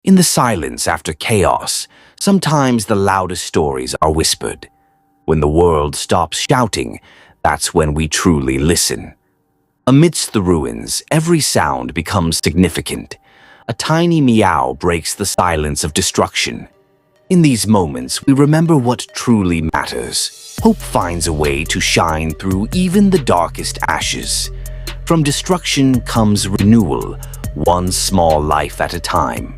In the silence after chaos, sometimes the loudest stories are whispered. When the world stops shouting, that's when we truly listen. Amidst the ruins, every sound becomes significant. A tiny meow breaks the silence of destruction. In these moments, we remember what truly matters. Hope finds a way to shine through even the darkest ashes. From destruction comes renewal, one small life at a time.